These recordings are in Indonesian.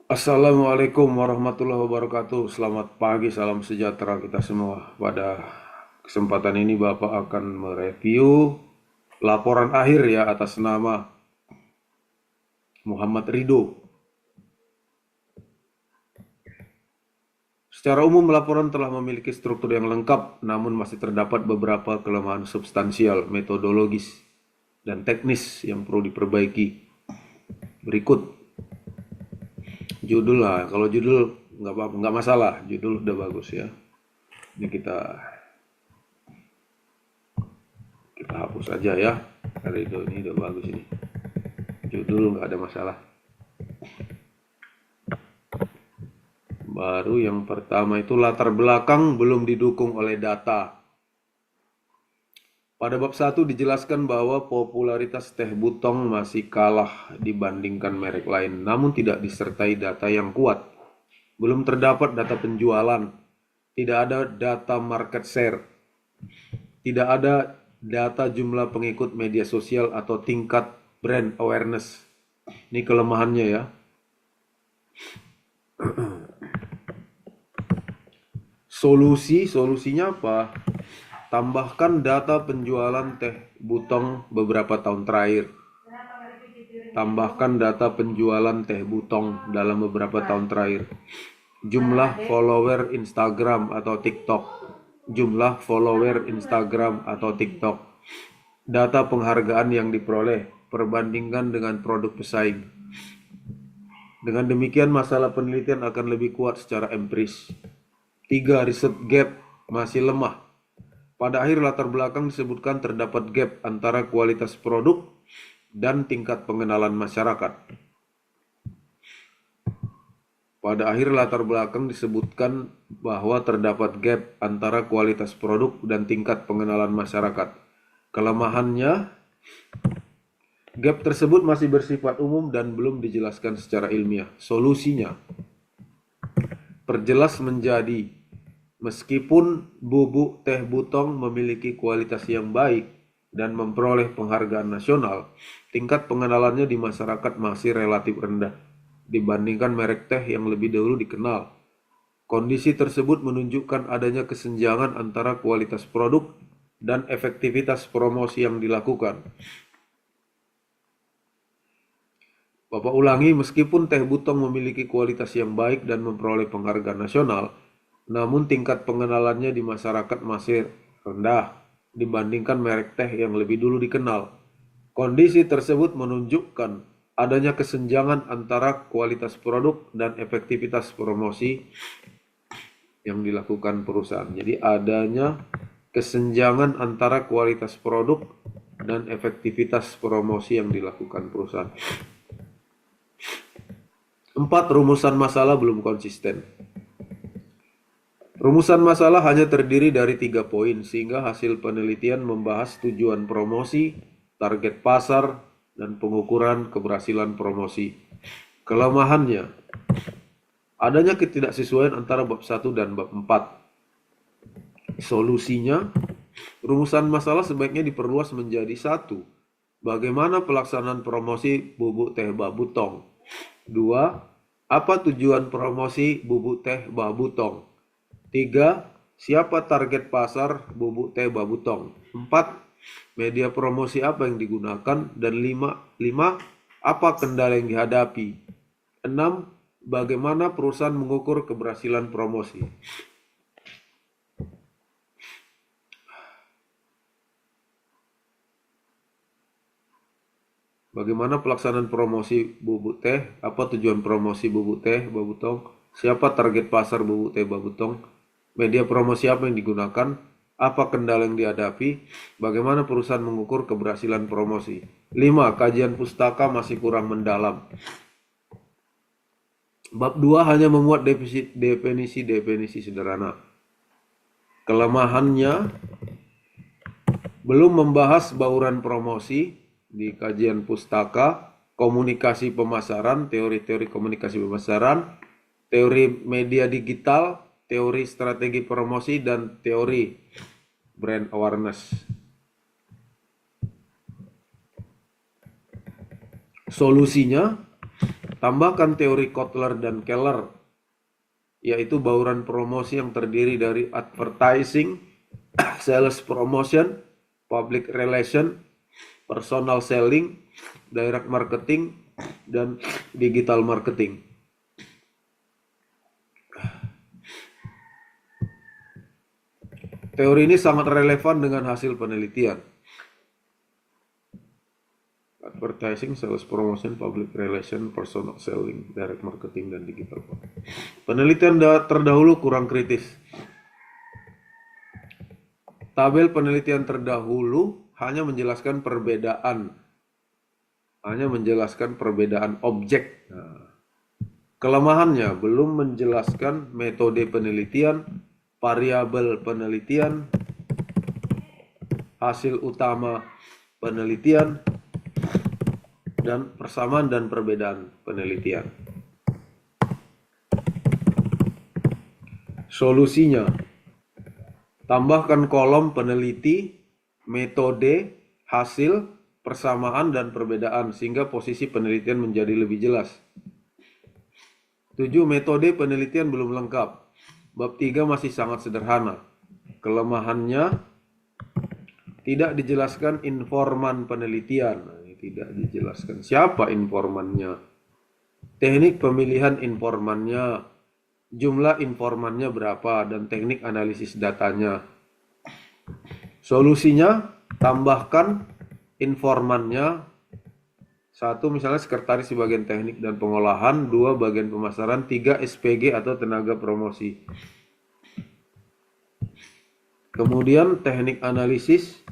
Assalamualaikum warahmatullahi wabarakatuh. Selamat pagi, salam sejahtera kita semua. Pada kesempatan ini Bapak akan mereview laporan akhir ya atas nama Muhammad Ridho. Secara umum laporan telah memiliki struktur yang lengkap, namun masih terdapat beberapa kelemahan substansial, metodologis, dan teknis yang perlu diperbaiki. Berikut judul lah, kalau judul nggak masalah, judul udah bagus ya. Ini kita hapus aja ya. Ridho ini udah bagus ini. Judul nggak ada masalah. Baru yang pertama itu latar belakang belum didukung oleh data. Pada bab 1 dijelaskan bahwa popularitas teh butong masih kalah dibandingkan merek lain, namun tidak disertai data yang kuat. Belum terdapat data penjualan, tidak ada data market share, tidak ada data jumlah pengikut media sosial atau tingkat brand awareness. Ini kelemahannya ya. Solusinya apa? Tambahkan data penjualan teh butong beberapa tahun terakhir. Tambahkan data penjualan teh butong dalam beberapa tahun terakhir. Jumlah follower Instagram atau TikTok. Jumlah follower Instagram atau TikTok. Data penghargaan yang diperoleh. Perbandingkan dengan produk pesaing. Dengan demikian masalah penelitian akan lebih kuat secara empiris. 3. Riset gap masih lemah. Pada akhir latar belakang disebutkan terdapat gap antara kualitas produk dan tingkat pengenalan masyarakat. Pada akhir latar belakang disebutkan bahwa terdapat gap antara kualitas produk dan tingkat pengenalan masyarakat. Kelemahannya, gap tersebut masih bersifat umum dan belum dijelaskan secara ilmiah. Solusinya, perjelas menjadi meskipun bubuk teh butong memiliki kualitas yang baik dan memperoleh penghargaan nasional, tingkat pengenalannya di masyarakat masih relatif rendah dibandingkan merek teh yang lebih dahulu dikenal. Kondisi tersebut menunjukkan adanya kesenjangan antara kualitas produk dan efektivitas promosi yang dilakukan. Bapak ulangi, meskipun teh butong memiliki kualitas yang baik dan memperoleh penghargaan nasional, namun tingkat pengenalannya di masyarakat masih rendah dibandingkan merek teh yang lebih dulu dikenal. Kondisi tersebut menunjukkan adanya kesenjangan antara kualitas produk dan efektivitas promosi yang dilakukan perusahaan. Jadi adanya kesenjangan antara kualitas produk dan efektivitas promosi yang dilakukan perusahaan. 4. Rumusan masalah belum konsisten. Rumusan masalah hanya terdiri dari 3 poin, sehingga hasil penelitian membahas tujuan promosi, target pasar, dan pengukuran keberhasilan promosi. Kelemahannya, adanya ketidaksesuaian antara bab 1 dan bab 4. Solusinya, rumusan masalah sebaiknya diperluas menjadi 1. Bagaimana pelaksanaan promosi bubuk teh Babutong? 2. Apa tujuan promosi bubuk teh Babutong? 3. Siapa target pasar bubuk teh Babutong? 4. Media promosi apa yang digunakan? Dan 5. Apa kendala yang dihadapi? 6. Bagaimana perusahaan mengukur keberhasilan promosi? Bagaimana pelaksanaan promosi bubuk teh? Apa tujuan promosi bubuk teh Babutong? Siapa target pasar bubuk teh Babutong? Media promosi apa yang digunakan? Apa kendala yang dihadapi? Bagaimana perusahaan mengukur keberhasilan promosi? 5. Kajian pustaka masih kurang mendalam. Bab 2 hanya memuat definisi-definisi sederhana. Kelemahannya, belum membahas bauran promosi di kajian pustaka, komunikasi pemasaran, teori-teori komunikasi pemasaran, teori media digital, teori strategi promosi, dan teori brand awareness. Solusinya, Tambahkan teori Kotler dan Keller, yaitu bauran promosi yang terdiri dari advertising, sales promotion, public relation, personal selling, direct marketing, dan digital marketing. Teori ini sangat relevan dengan hasil penelitian. Advertising, sales promotion, public relation, personal selling, direct marketing, dan digital marketing. Penelitian terdahulu kurang kritis. Tabel penelitian terdahulu hanya menjelaskan perbedaan objek. Kelemahannya belum menjelaskan metode penelitian, variabel penelitian, hasil utama penelitian, dan persamaan dan perbedaan penelitian. Solusinya, tambahkan kolom peneliti, metode, hasil, persamaan, dan perbedaan sehingga posisi penelitian menjadi lebih jelas. 7. Metode penelitian belum lengkap. Bab 3 masih sangat sederhana. Kelemahannya, tidak dijelaskan informan penelitian. Tidak dijelaskan siapa informannya, teknik pemilihan informannya, jumlah informannya berapa, dan teknik analisis datanya. Solusinya, tambahkan informannya. 1. Misalnya sekretaris di bagian teknik dan pengolahan, 2. bagian pemasaran, 3. SPG atau tenaga promosi. Kemudian teknik analisis,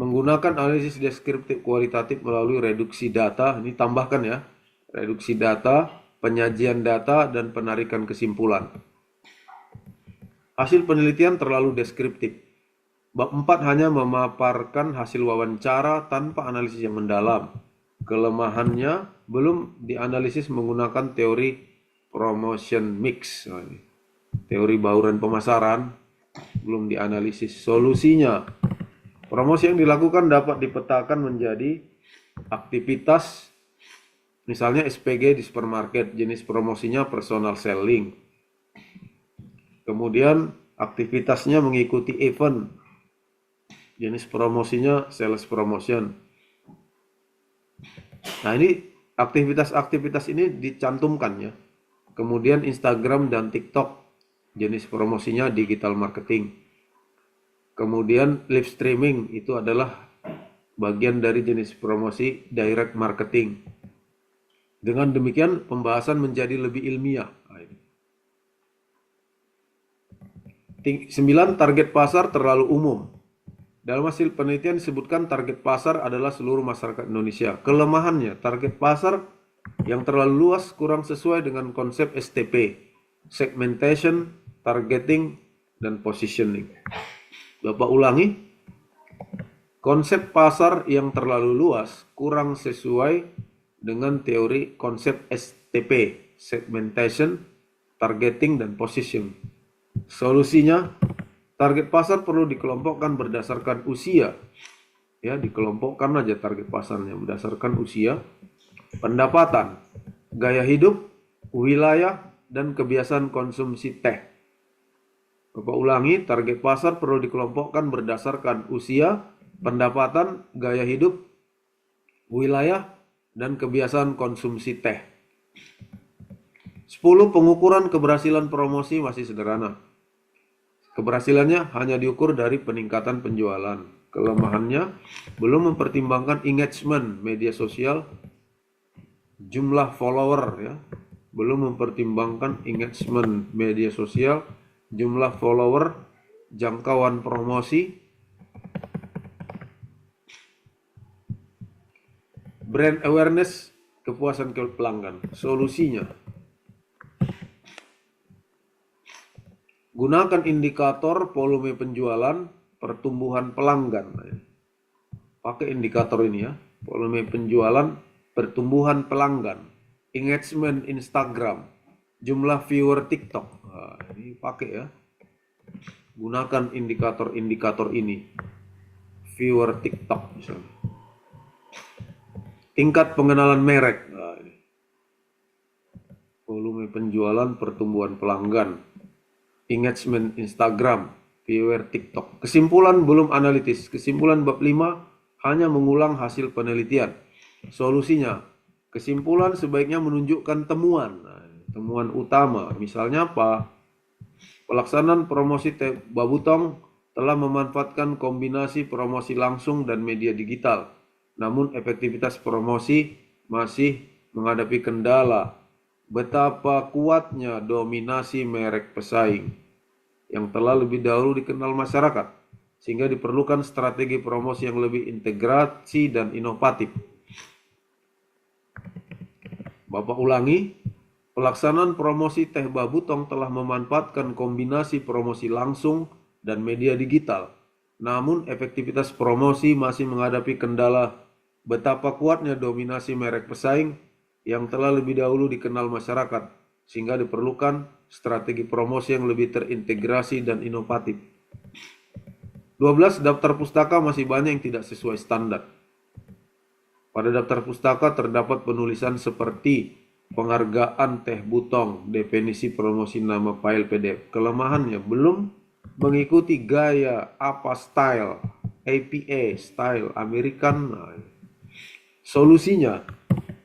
menggunakan analisis deskriptif kualitatif melalui reduksi data. Ini tambahkan ya, reduksi data, penyajian data, dan penarikan kesimpulan. Hasil penelitian terlalu deskriptif. Bab 4 hanya memaparkan hasil wawancara tanpa analisis yang mendalam. Kelemahannya belum dianalisis menggunakan teori promotion mix. Teori bauran pemasaran belum dianalisis. Solusinya, promosi yang dilakukan dapat dipetakan menjadi aktivitas, misalnya SPG di supermarket, jenis promosinya personal selling. Kemudian aktivitasnya mengikuti event, jenis promosinya sales promotion. Nah, ini aktivitas-aktivitas ini dicantumkan ya. Kemudian Instagram dan TikTok, jenis promosinya digital marketing. Kemudian live streaming itu adalah bagian dari jenis promosi direct marketing. Dengan demikian pembahasan menjadi lebih ilmiah. 9. Target pasar terlalu umum. Dalam hasil penelitian disebutkan target pasar adalah seluruh masyarakat Indonesia. Kelemahannya, target pasar yang terlalu luas kurang sesuai dengan konsep STP, segmentation, targeting, dan positioning. Bapak ulangi, konsep pasar yang terlalu luas kurang sesuai dengan teori konsep STP, segmentation, targeting, dan position. Solusinya, target pasar perlu dikelompokkan berdasarkan usia. Ya, dikelompokkan aja target pasarnya berdasarkan usia, pendapatan, gaya hidup, wilayah, dan kebiasaan konsumsi teh. Bapak ulangi, target pasar perlu dikelompokkan berdasarkan usia, pendapatan, gaya hidup, wilayah, dan kebiasaan konsumsi teh. 10. Pengukuran keberhasilan promosi masih sederhana. Keberhasilannya hanya diukur dari peningkatan penjualan. Kelemahannya belum mempertimbangkan engagement media sosial, jumlah follower ya. Belum mempertimbangkan engagement media sosial, jumlah follower, jangkauan promosi, brand awareness, kepuasan pelanggan. Solusinya, gunakan indikator volume penjualan, pertumbuhan pelanggan. Pakai indikator ini ya, volume penjualan, pertumbuhan pelanggan, engagement Instagram, jumlah viewer TikTok. Nah, ini pakai ya. Gunakan indikator-indikator ini. Viewer TikTok misalnya. Tingkat pengenalan merek. Nah, ini. volume penjualan, pertumbuhan pelanggan, engagement Instagram, viewer TikTok. Kesimpulan belum analitis. Kesimpulan bab 5 hanya mengulang hasil penelitian. Solusinya, kesimpulan sebaiknya menunjukkan temuan. Temuan utama, misalnya apa? Pelaksanaan promosi teh babutong telah memanfaatkan kombinasi promosi langsung dan media digital. Namun efektivitas promosi masih menghadapi kendala. Betapa kuatnya dominasi merek pesaing yang telah lebih dahulu dikenal masyarakat, sehingga diperlukan strategi promosi yang lebih integrasi dan inovatif. Bapak ulangi, pelaksanaan promosi teh babutong telah memanfaatkan kombinasi promosi langsung dan media digital. Namun efektivitas promosi masih menghadapi kendala. Betapa kuatnya dominasi merek pesaing yang telah lebih dahulu dikenal masyarakat, sehingga diperlukan strategi promosi yang lebih terintegrasi dan inovatif. 12. Daftar pustaka masih banyak yang tidak sesuai standar. Pada daftar pustaka terdapat penulisan seperti penghargaan teh butong, definisi promosi nama file PDF. Kelemahannya belum mengikuti gaya apa style, APA style American. Solusinya,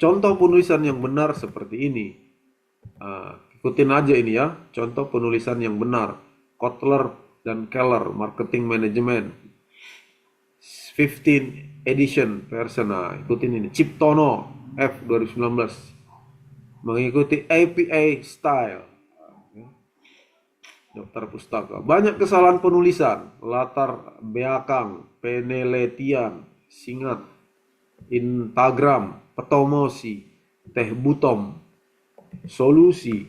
contoh penulisan yang benar seperti ini. Ikutin aja ini ya, contoh penulisan yang benar. Kotler dan Keller, Marketing Management 15 edition version. Ikutin ini. Ciptono F 2019 mengikuti APA style. Daftar pustaka. Banyak kesalahan penulisan, latar belakang, penelitian, singkat, Instagram, petomosi, teh butom. Solusi,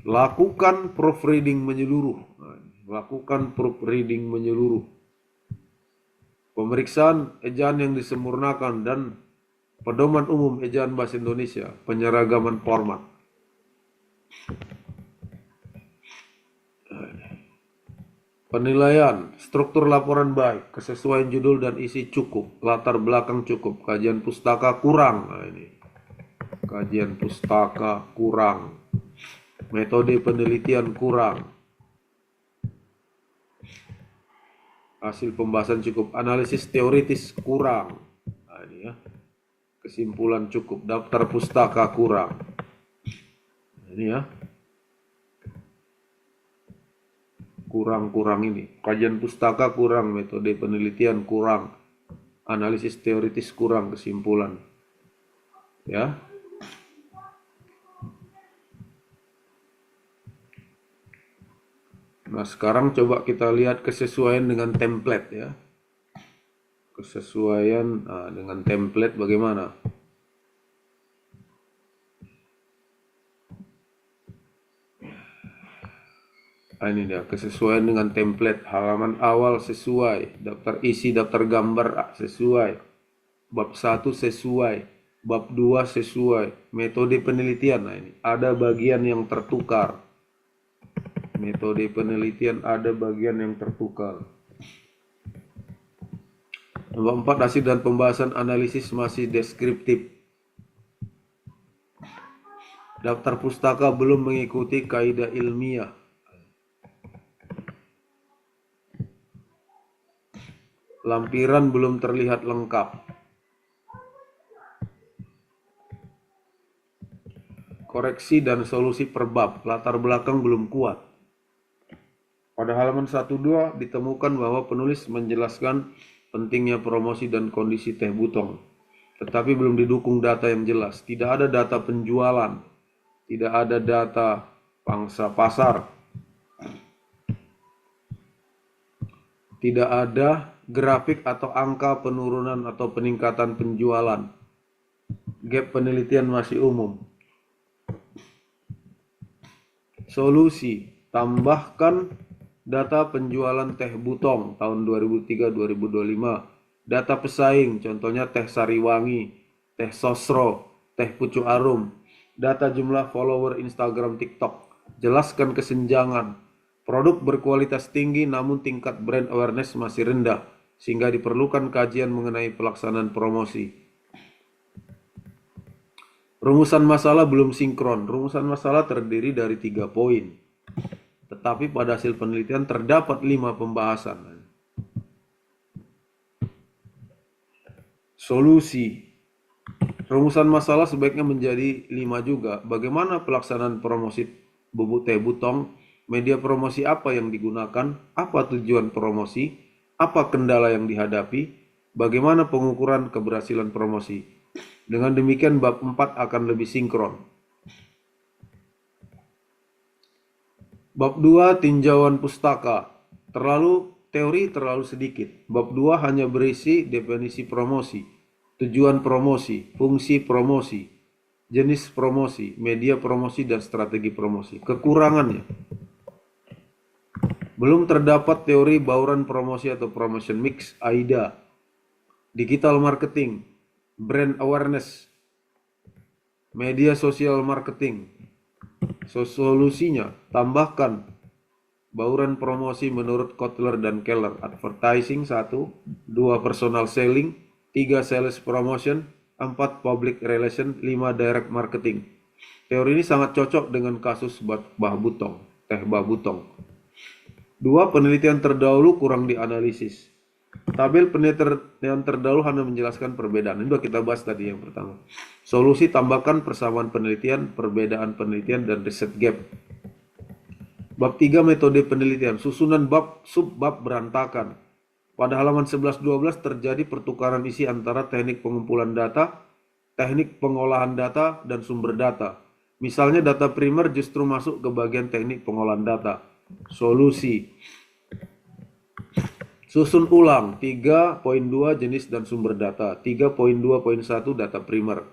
lakukan proofreading menyeluruh. Lakukan proofreading menyeluruh. Pemeriksaan ejaan yang disempurnakan dan pedoman umum ejaan bahasa Indonesia, penyeragaman format. Penilaian, struktur laporan baik, kesesuaian judul dan isi cukup, latar belakang cukup, kajian pustaka kurang. Ini kajian pustaka kurang, metode penelitian kurang, hasil pembahasan cukup, analisis teoritis kurang. Ini ya, kesimpulan cukup, daftar pustaka kurang. Ini ya, kurang ini, kajian pustaka kurang, metode penelitian kurang, analisis teoritis kurang, kesimpulan ya. Nah, sekarang coba kita lihat kesesuaian dengan template ya. Kesesuaian dengan template bagaimana? Ini dia, kesesuaian dengan template. Halaman awal sesuai, daftar isi, daftar gambar sesuai, bab 1 sesuai, bab 2 sesuai, metode penelitian. Nah, ini ada bagian yang tertukar. Metode penelitian ada bagian yang tertukar. Nomor 4, hasil dan pembahasan analisis masih deskriptif. Daftar pustaka belum mengikuti kaidah ilmiah. Lampiran belum terlihat lengkap. Koreksi dan solusi per bab, latar belakang belum kuat. Pada halaman 1-2 ditemukan bahwa penulis menjelaskan pentingnya promosi dan kondisi teh butong, tetapi belum didukung data yang jelas. Tidak ada data penjualan, tidak ada data pangsa pasar, tidak ada grafik atau angka penurunan atau peningkatan penjualan. Gap penelitian masih umum. Solusi, tambahkan data penjualan teh butong tahun 2003-2025, data pesaing, contohnya teh Sariwangi, teh Sosro, teh Pucuk Arum, data jumlah follower Instagram TikTok. Jelaskan kesenjangan. Produk berkualitas tinggi namun tingkat brand awareness masih rendah, sehingga diperlukan kajian mengenai pelaksanaan promosi. Rumusan masalah belum sinkron. Rumusan masalah terdiri dari 3 poin. Tetapi pada hasil penelitian terdapat 5 pembahasan. Solusi. Rumusan masalah sebaiknya menjadi 5 juga. Bagaimana pelaksanaan promosi bubuk teh butong? Media promosi apa yang digunakan? Apa tujuan promosi? Apa kendala yang dihadapi? Bagaimana pengukuran keberhasilan promosi? Dengan demikian bab 4 akan lebih sinkron. Bab 2 tinjauan pustaka. Teori terlalu sedikit. Bab 2 hanya berisi definisi promosi, tujuan promosi, fungsi promosi, jenis promosi, media promosi, dan strategi promosi. Kekurangannya, belum terdapat teori bauran promosi atau promotion mix, AIDA, digital marketing, brand awareness, media sosial marketing. Solusinya, tambahkan bauran promosi menurut Kotler dan Keller. Advertising 1, 2 personal selling, 3 sales promotion, 4 public relation, 5 direct marketing. Teori ini sangat cocok dengan kasus teh Babutong. 2. Penelitian terdahulu kurang dianalisis. Tabel penelitian terdahulu hanya menjelaskan perbedaan. Ini sudah kita bahas tadi yang pertama. Solusi, tambahkan persamaan penelitian, perbedaan penelitian, dan riset gap. Bab 3 metode penelitian. Susunan bab subbab berantakan. Pada halaman 11-12 terjadi pertukaran isi antara teknik pengumpulan data, teknik pengolahan data, dan sumber data. Misalnya data primer justru masuk ke bagian teknik pengolahan data. Solusi. Susun ulang 3.2 jenis dan sumber data. 3.2.1 data primer.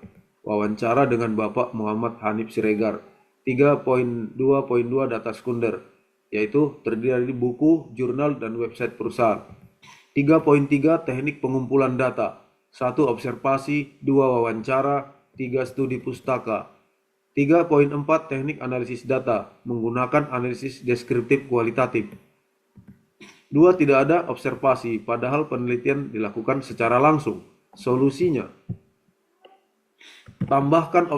Wawancara dengan Bapak Muhammad Hanif Siregar. 3.2.2 data sekunder, yaitu terdiri dari buku, jurnal, dan website perusahaan. 3.3 teknik pengumpulan data. 1 observasi, 2 wawancara, 3 studi pustaka. 3.4 teknik analisis data, menggunakan analisis deskriptif kualitatif. 2. Tidak ada observasi, padahal penelitian dilakukan secara langsung. Solusinya, tambahkan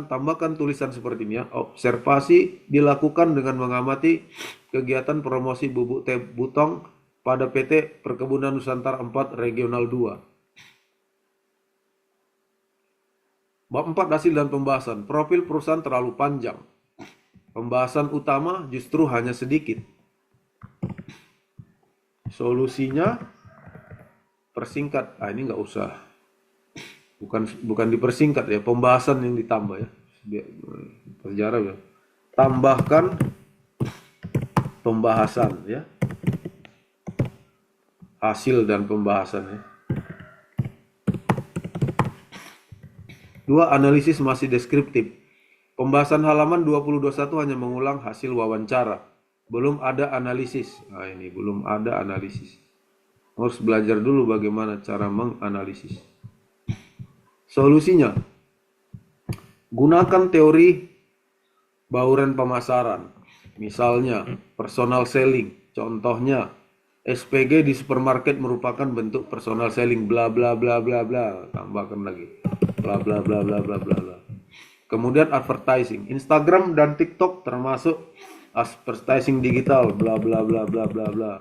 tambahkan tulisan seperti ini ya. Observasi dilakukan dengan mengamati kegiatan promosi bubuk teh butong pada PT Perkebunan Nusantara 4 Regional 2. Bab 4 hasil dan pembahasan. Profil perusahaan terlalu panjang. Pembahasan utama justru hanya sedikit. Solusinya persingkat. Ini nggak usah. Bukan dipersingkat ya, pembahasan yang ditambah ya. Sejarah ya. Tambahkan pembahasan ya. Hasil dan pembahasan ya. 2. Analisis masih deskriptif. Pembahasan halaman 20-21 hanya mengulang hasil wawancara. Belum ada analisis. Ini belum ada analisis. Harus belajar dulu bagaimana cara menganalisis. Solusinya, gunakan teori bauran pemasaran. Misalnya, personal selling. Contohnya, SPG di supermarket merupakan bentuk personal selling. Bla bla bla bla bla. Tambahkan lagi. Bla bla bla bla bla bla bla. Kemudian advertising. Instagram dan TikTok termasuk advertising digital. Bla bla bla bla bla bla.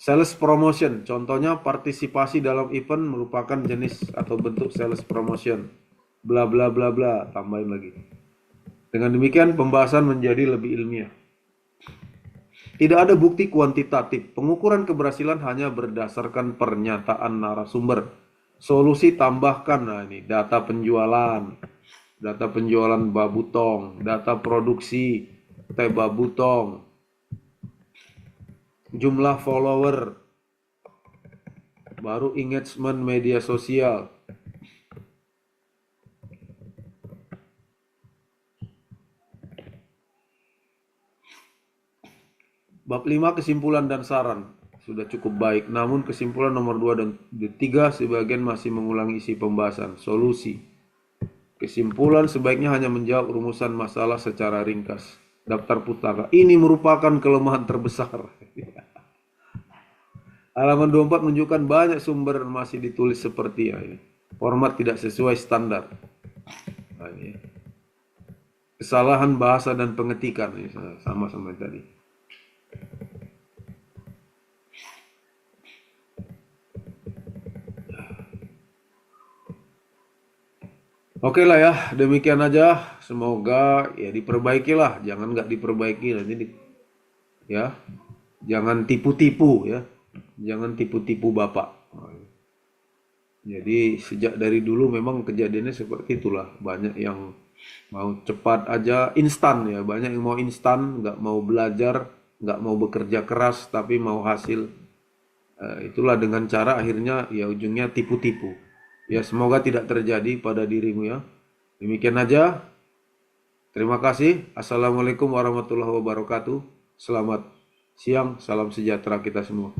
Sales promotion, contohnya partisipasi dalam event merupakan jenis atau bentuk sales promotion. Bla bla bla bla, tambahin lagi. Dengan demikian pembahasan menjadi lebih ilmiah. Tidak ada bukti kuantitatif. Pengukuran keberhasilan hanya berdasarkan pernyataan narasumber. Solusi, tambahkan data penjualan. Data penjualan Babutong, data produksi teh Babutong, jumlah follower, baru engagement media sosial. Bab 5 kesimpulan dan saran sudah cukup baik, namun kesimpulan nomor 2 dan 3 sebagian masih mengulangi isi pembahasan. Solusi. Kesimpulan sebaiknya hanya menjawab rumusan masalah secara ringkas. Daftar pustaka. Ini merupakan kelemahan terbesar. Halaman 24 menunjukkan banyak sumber masih ditulis seperti ini. format tidak sesuai standar. Nah, ini. Kesalahan bahasa dan pengetikan, ini sama-sama tadi. Oke lah ya, demikian aja. Semoga ya diperbaikilah, jangan nggak diperbaiki nanti ya, jangan tipu-tipu ya, jangan tipu-tipu Bapak. Jadi sejak dari dulu memang kejadiannya seperti itulah. Banyak yang mau cepat aja, instan ya. Banyak yang mau instan, nggak mau belajar, nggak mau bekerja keras, tapi mau hasil. Itulah dengan cara akhirnya ya ujungnya tipu-tipu. Ya semoga tidak terjadi pada dirimu ya. Demikian aja. Terima kasih. Assalamualaikum warahmatullahi wabarakatuh. Selamat siang, salam sejahtera kita semua.